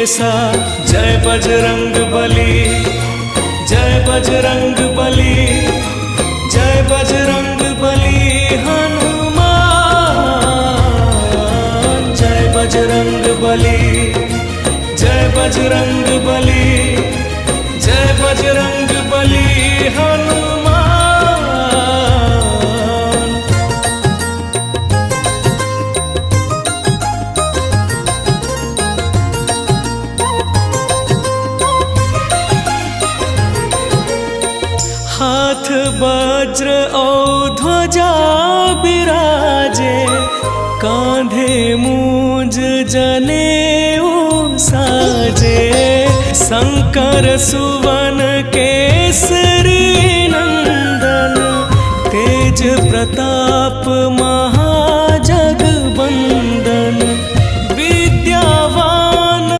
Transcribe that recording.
सा। जय बजरंग बली, जय बजरंग बली, जय बजरंग बली हनुमान। जय बजरंग बली, जय बजरंग बली, जय बजरंग बली हनुमान। हाथ वज्र और ध्वजा बिराजे, कांधे मूंज जनेऊ साजे। शंकर सुवन केसरी